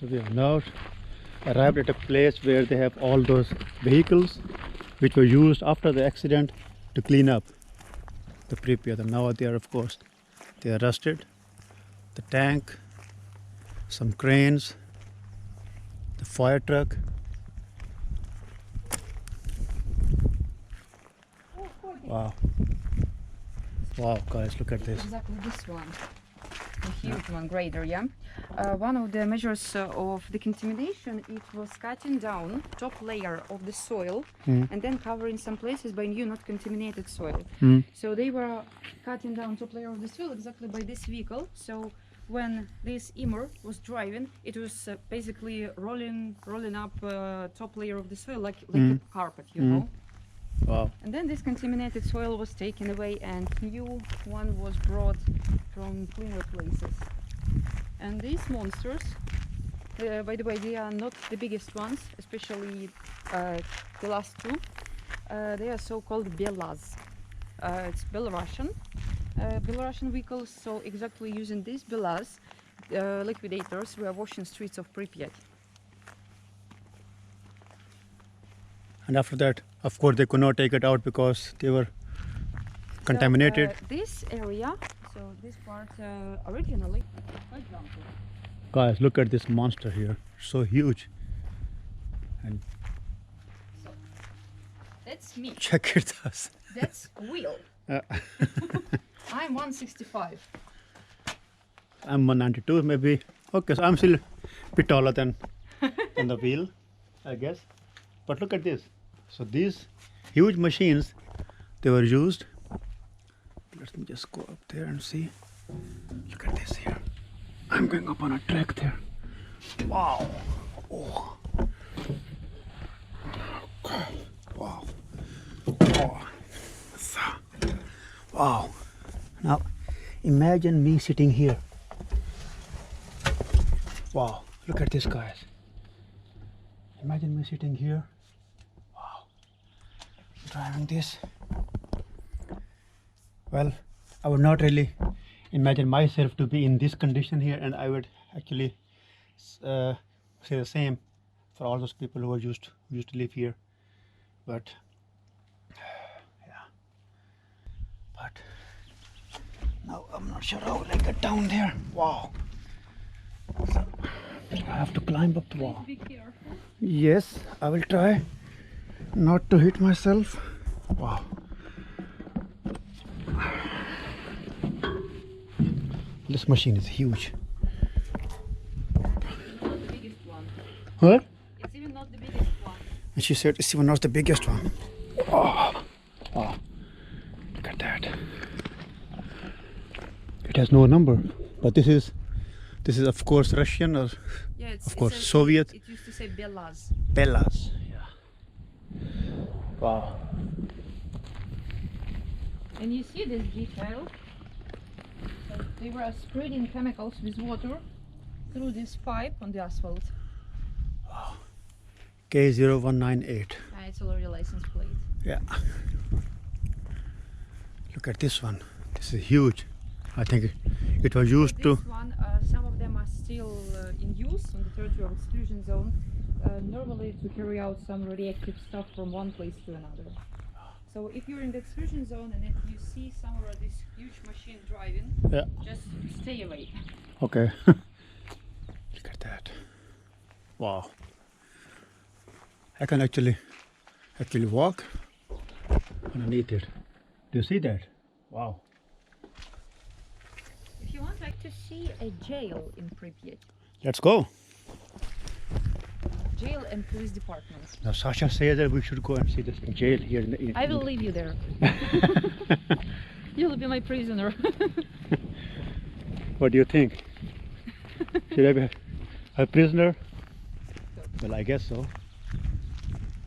So we have now arrived at a place where they have all those vehicles which were used after the accident to clean up the Pripyat. And now they are, of course, they are rusted. The tank, some cranes, the fire truck. Wow. Wow, guys, look at this. Exactly this one. A huge one, greater, yeah. One of the measures of decontamination, it was cutting down top layer of the soil and then covering some places by new not contaminated soil. So they were cutting down top layer of the soil exactly by this vehicle. So when this Immer was driving, it was basically rolling up top layer of the soil like a carpet, you know. Wow. And then this contaminated soil was taken away and new one was brought from cleaner places. And these monsters, by the way, they are not the biggest ones, especially the last two. They are so-called Belaz. It's Belarusian vehicles, so exactly using these Belaz, liquidators were washing streets of Pripyat. And after that, of course, they could not take it out because they were contaminated. So, this area, so this part originally, for example. Guys, look at this monster here. So huge. And So, that's me. check it out. That's wheel. I'm 165. I'm 192 maybe. Okay, so I'm still a bit taller than the wheel, I guess. But look at this. So these huge machines, they were used. Let me just go up there and see. Look at this here. I'm going up on a track there. Wow. Oh. Okay. Wow. Oh. So. Wow. Now imagine me sitting here. Wow. Look at this, guys. Imagine me sitting here. Wow. Driving this. Well, I would not really imagine myself to be in this condition here, and I would actually say the same for all those people who are used to live here. But yeah. But now I'm not sure how I get down there. Wow. So, I have to climb up the wall. Be careful. Yes, I will try not to hit myself. Wow. This machine is huge. Not the biggest one. What? It's even not the biggest one. And she said it's even not the biggest one. Oh, oh. Look at that. It has no number, but this is of course Russian or Yeah, of course Soviet. It used to say Belaz. Bellas. Yeah. Wow. And you see this detail? So they were spreading chemicals with water through this pipe on the asphalt. Wow. K0198. It's already license plate. Yeah. Look at this one. This is huge. I think it was used This to. one, some of them are still in use on the territorial exclusion zone, normally to carry out some radioactive stuff from one place to another. So if you're in the exclusion zone and if you see somewhere this huge machine driving, Yeah. just stay away. Okay. Look at that. Wow. I can actually walk underneath it. Do you see that? Wow. If you want like to see a jail in Pripyat, Let's go. jail and police department. Now Sasha says that we should go and see this jail here in the. I will leave you there. You'll be my prisoner. What do you think? Should I be a prisoner? Well, I guess so.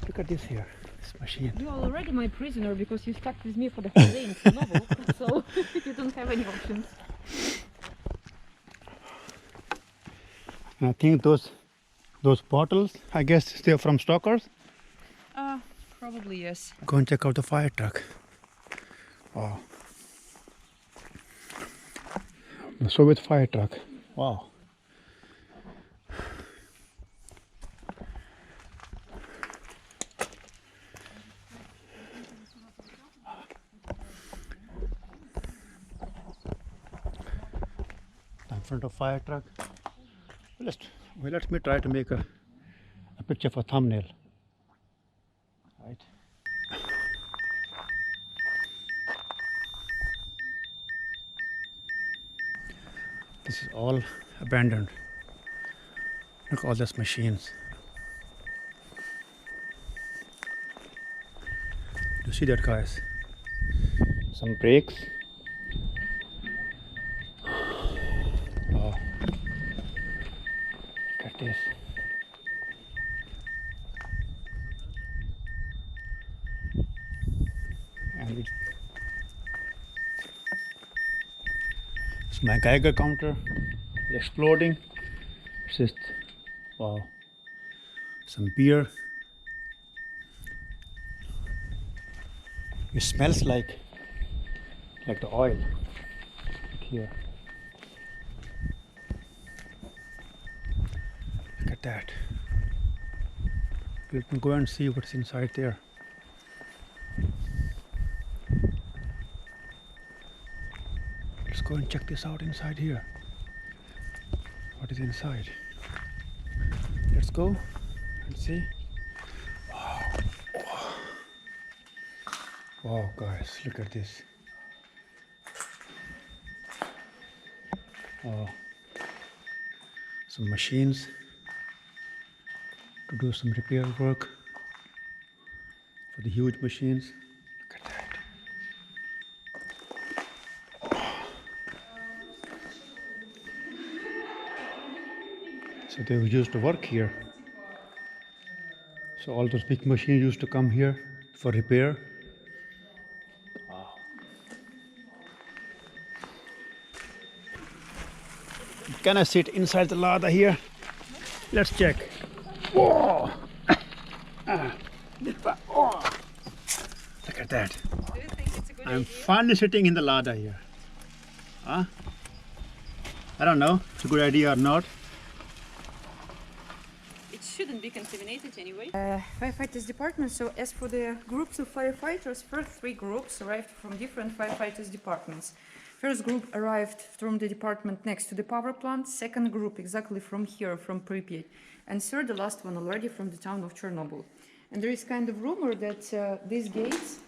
Look at this here, this machine. You are already my prisoner because you stuck with me for the whole day in Chernobyl, so you don't have any options. And I think those bottles, I guess they're from Stalkers. Probably yes. Go and check out the fire truck. Wow. The Soviet fire truck. Wow. front of fire truck. Let me try to make a picture for thumbnail. Right. This is all abandoned. Look at all these machines. You see that, guys? Some brakes. Oh, look at this. And it's my Geiger counter. It's exploding. It's just, wow. Some beer. It smells like the oil. Look here. Look at that. You can go and see what's inside there. Let's go and check this out inside here. What is inside? Let's go and see. Wow, guys, look at this. Some machines to do some repair work for the huge machines. Look at that. So they used to work here. So all those big machines used to come here for repair. Can I sit inside the Lada here? Let's check. Whoa! Look at that. Do you think it's a good I'm idea? finally sitting in the Lada here. Huh? I don't know if it's a good idea or not. It shouldn't be contaminated anyway. Firefighters department. So as for the groups of firefighters, first 3 groups arrived from different firefighters departments. First group arrived from the department next to the power plant, second group exactly from here, from Pripyat, and third, the last one already from the town of Chernobyl. And there is kind of rumor that these gates,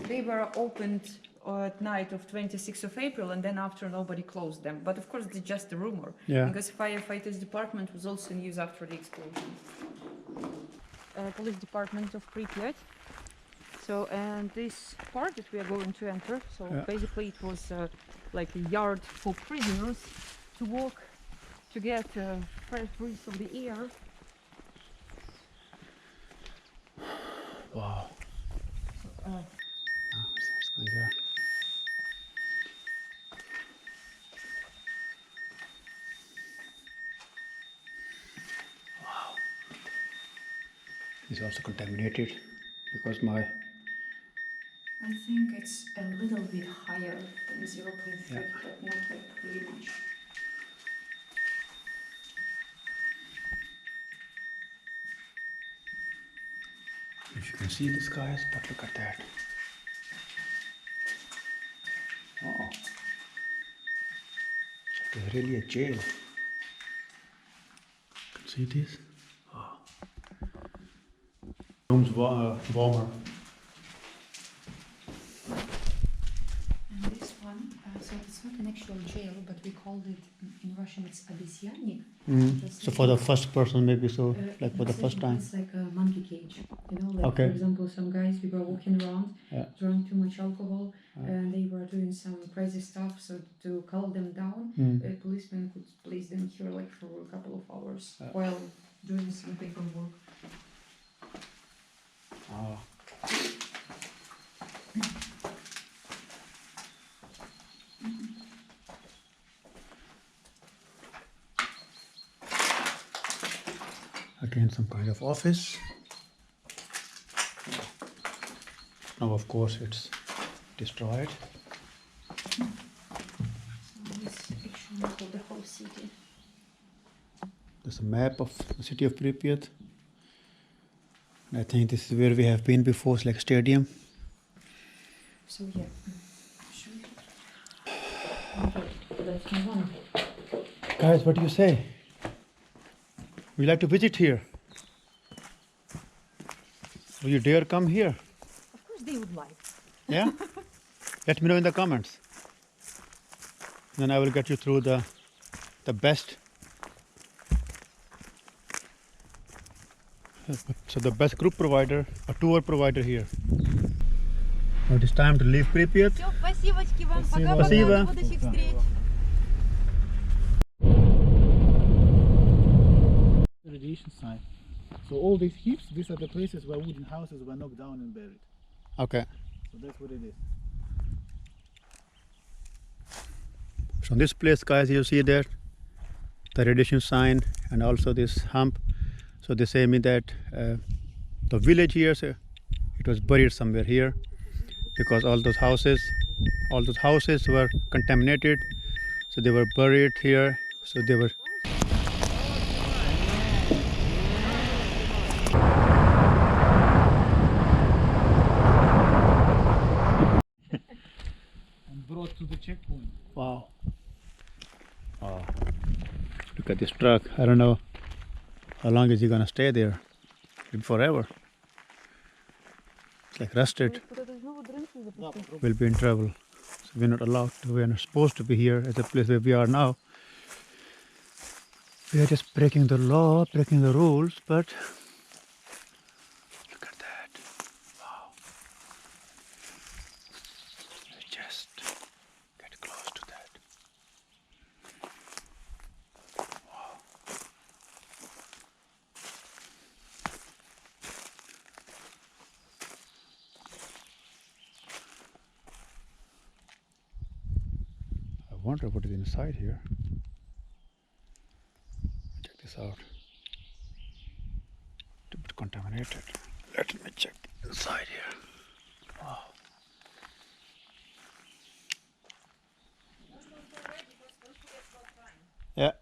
they were opened at night of 26th of April, and then after nobody closed them. But of course it's just a rumor, because firefighters department was also in use after the explosion. Police department of Pripyat. So, and this part that we are going to enter, so basically it was like a yard for prisoners to walk to get fresh breeze of the air. Wow. It's going there. Wow. It's also contaminated because I think it's a little bit higher than 0.3, but not like really much. if you can see this, guys, but look at that. Oh, it is really a jail. Can see this? Oh. Room's warmer. And this one, so it's not an actual jail, but we called it in Russian it's обезьянник. So for the first person, maybe so, like for the first time. It's like a monkey cage, you know, like Okay. for example, some guys, we were walking around, drank too much alcohol, and they were doing some crazy stuff, so to calm them down, a policeman could place them here like for a couple of hours while doing some paperwork. Oh. Again, some kind of office. Now, of course, it's destroyed. This picture of the whole city. There's a map of the city of Pripyat. And I think this is where we have been before, it's like a stadium. So yeah, show you. Okay, let's move on. Guys, what do you say? Would you like to visit here? Will you dare come here? Of course they would like. Yeah? Let me know in the comments. Then I will get you through the best. So the best group provider, a tour provider here. Now it is time to leave Pripyat. Все, спасибочки вам. Спасибо. Пока-пока. Спасибо. До будущих встреч. Radiation site. So all these heaps, these are the places where wooden houses were knocked down and buried. Okay. So that's what it is. So this place, guys, you see there, the radiation sign and also this hump. So they say me that the village here, so it was buried somewhere here because all those houses were contaminated. So they were buried here. So they were. And brought to the checkpoint. Wow. Wow. Look at this truck. I don't know how long is he gonna stay there. Maybe forever. It's like rusted. We'll be in trouble. So we're not allowed to, we're not supposed to be here at the place where we are now. We are just breaking the law, breaking the rules, but look at that. Wow. Let's just get close to that. Wow. I wonder what is inside here. Check this out. A bit contaminated. Let me check inside here. Wow. Yeah.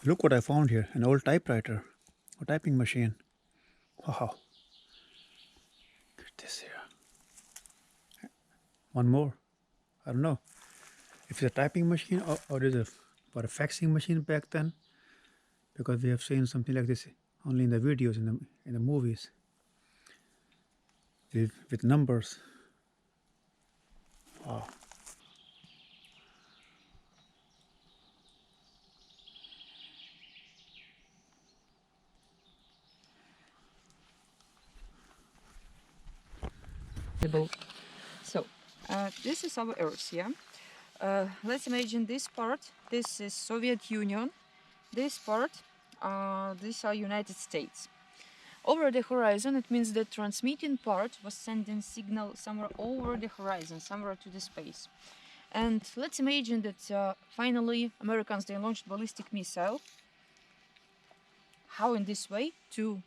Look what I found here, an old typewriter, a typing machine. Wow. Look at this here. One more. I don't know if it's a typing machine or is it for a faxing machine back then, because we have seen something like this only in the videos, in the movies, with numbers. Wow. So, this is our Earth, yeah? Let's imagine this part, this is Soviet Union, this part, these are United States. Over the horizon, it means the transmitting part was sending signal somewhere over the horizon, somewhere to the space. And let's imagine that finally Americans, they launched ballistic missile. How in this way to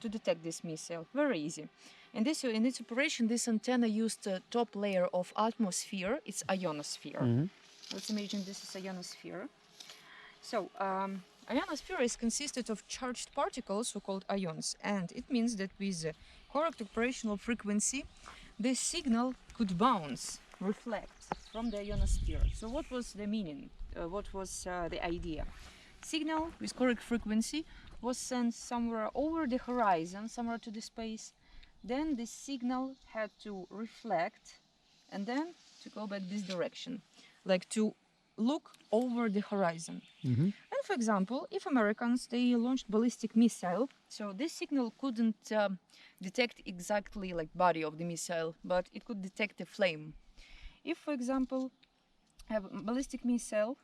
detect this missile? Very easy. In its operation, this antenna used a top layer of atmosphere. It's ionosphere. Mm-hmm. Let's imagine this is ionosphere. So, ionosphere is consisted of charged particles, so-called ions, and it means that with correct operational frequency, this signal could bounce, reflect from the ionosphere. So, what was the meaning? What was the idea? Signal with correct frequency was sent somewhere over the horizon, somewhere to the space. Then this signal had to reflect and then to go back this direction, like to look over the horizon. Mm-hmm. And for example, if Americans, they launched ballistic missile, so this signal couldn't detect exactly like body of the missile, but it could detect a flame. If, for example, a ballistic missile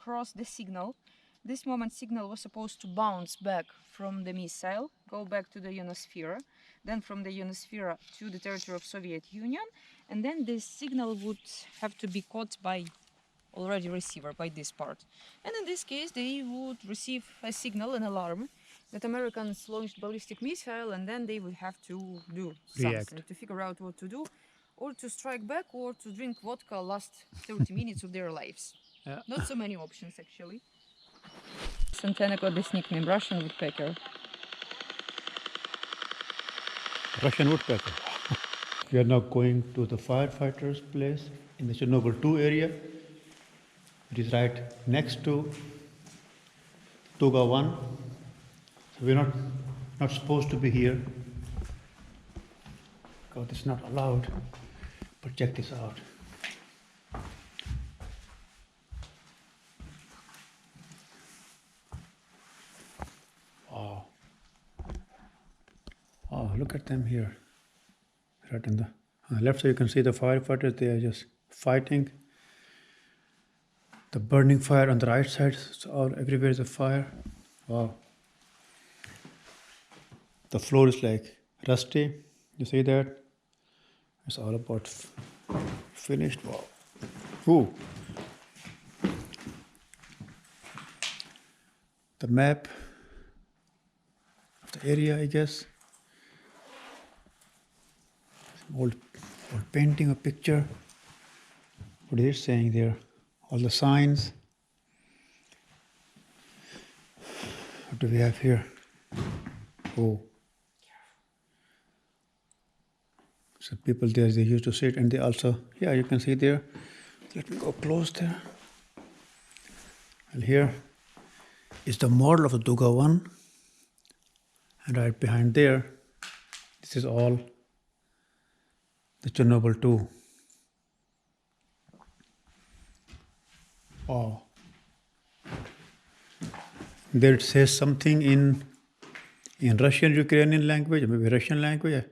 crossed the signal, this moment signal was supposed to bounce back from the missile, go back to the ionosphere, then from the ionosphere to the territory of Soviet Union, and then this signal would have to be caught by already receiver, by this part. And in this case, they would receive a signal, an alarm, that Americans launched ballistic missile, and then they would have to do something to figure out what to do, or to strike back, or to drink vodka last 30 minutes of their lives. Yeah. Not so many options, actually. This antenna got this nickname, Russian woodpecker. Russian woodpecker. We are now going to the firefighter's place. in the Chernobyl 2 area. It is right next to Duga 1. So we're not supposed to be here. God, it's not allowed. But check this out. Wow. Oh, look at them here. Right on the left side, you can see the firefighters. They are just fighting the burning fire. On the right side, it's all everywhere is a fire. Wow. The floor is like rusty. You see that? It's all about finished. Wow. Ooh. The map of the area, I guess. Some old painting or picture. What is it saying there? All the signs. What do we have here? Oh. So people there, they used to sit, and they also, yeah, you can see there. Let me go close there. And here is the model of the Duga 1. And right behind there, this is all the Chernobyl 2. Oh. There it says something in Russian, Ukrainian language, maybe Russian language.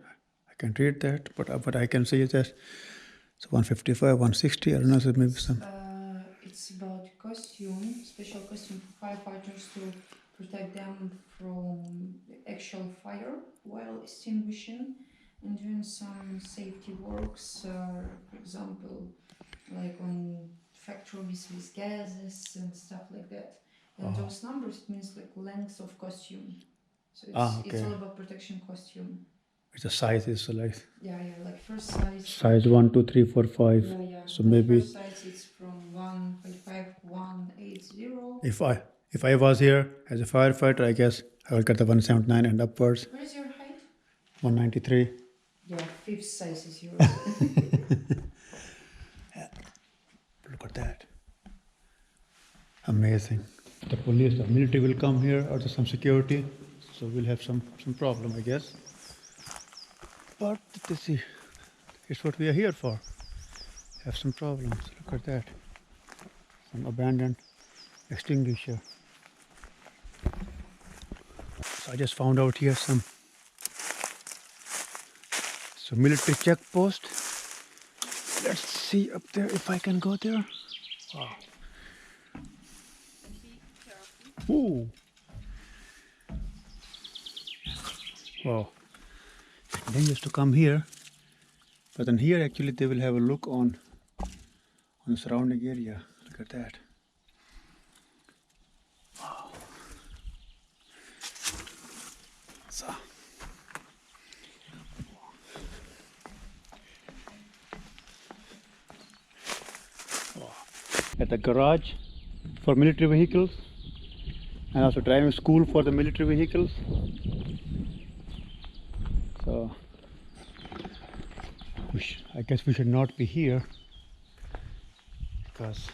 I can't read that, but I can see it as it's 155, 160. I don't know, so maybe some. It's about costume, special costume for firefighters to protect them from the actual fire while extinguishing and doing some safety works, for example, like on factories with gases and stuff like that. And those numbers means like length of costume. So it's all about protection costume. The size is like like first size. Size 1, 2, 3, 4, 5. So maybe first size is from 155, 180. If I was here as a firefighter, I guess I will get the 179 and upwards. What is your height? 193. Yeah, fifth size is yours. Look at that. Amazing. The police, the military will come here, or some security. So we'll have some problem, I guess. But this is what we are here for. Have some problems. Look at that. Some abandoned extinguisher. So I just found out here some military checkpost. Let's see up there if I can go there. Wow. Ooh. Wow. They used to come here, but then here actually they will have a look on the surrounding area. Look at that. Wow. So. Wow. At the garage for military vehicles, and also driving school for the military vehicles. So I guess we should not be here because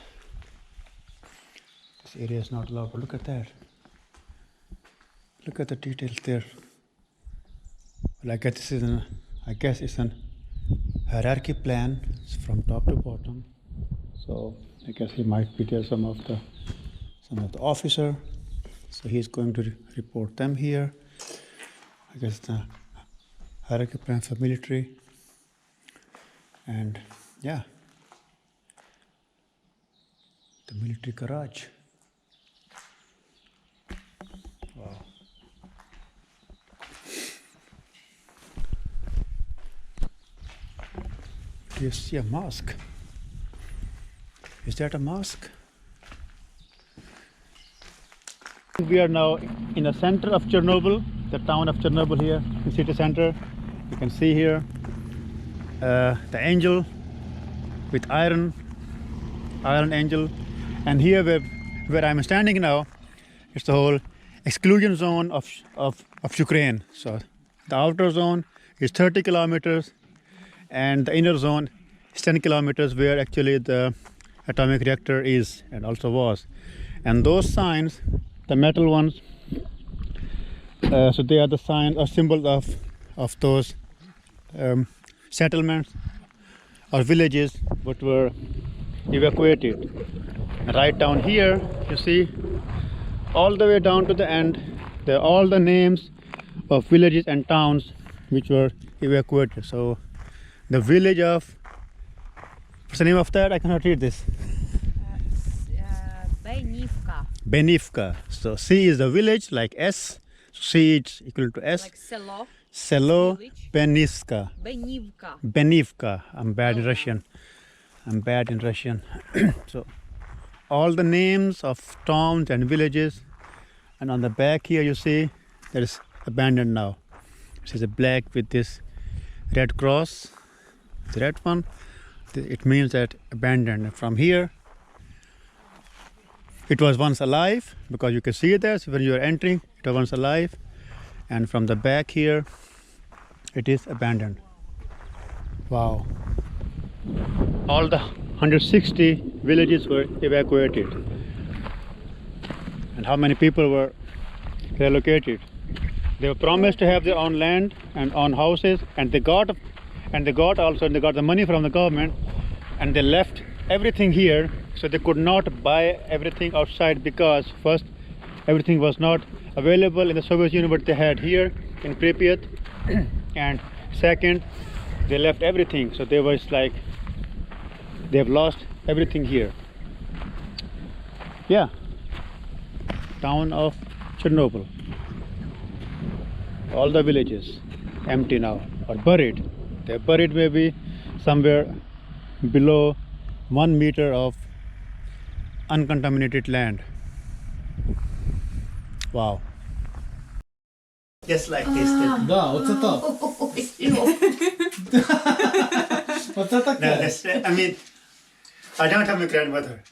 this area is not allowed. But look at that. Look at the details there. Well, I guess it's an hierarchy plan from top to bottom. So I guess he might be there, some of the officer. So he's going to report them here. I guess the hierarchy plan for military. And yeah, the military garage. Wow. Do you see a mosque? Is that a mosque? We are now in the center of Chernobyl, the town of Chernobyl here, the city center. You can see here the angel with iron angel, and here where I'm standing now, it's the whole exclusion zone of Ukraine. So the outer zone is 30 kilometers and the inner zone It's 10 kilometers where actually the atomic reactor is and also was. And those signs, the metal ones, so they are the signs or symbols of those settlements or villages that were evacuated. Right down here, you see, all the way down to the end, there are all the names of villages and towns which were evacuated. So the village of, what's the name of that? I cannot read this. Benivka. Benivka. So C is the village, like S. C is equal to S. Like selo. Selo Village. Benivka. Benivka. Benivka. I'm bad in Russian. I'm bad in Russian. So all the names of towns and villages, and on the back here you see that is abandoned now. This is a black with this red cross. The red one, it means that abandoned. From here, it was once alive because you can see it there. So when you are entering, it was once alive, and from the back here, it is abandoned. Wow! All the 160 villages were evacuated, and how many people were relocated? They were promised to have their own land and own houses, and they got the money from the government, and they left everything here. So they could not buy everything outside because first, everything was not available in the Soviet Union, but they had here in Pripyat, and second, they left everything. So they was like, they have lost everything here. Yeah, town of Chernobyl. All the villages empty now or buried. They're buried maybe somewhere below 1 meter of uncontaminated land. Wow. Just like this. Да, оце так. Оце таке. I mean, I don't have a grandmother.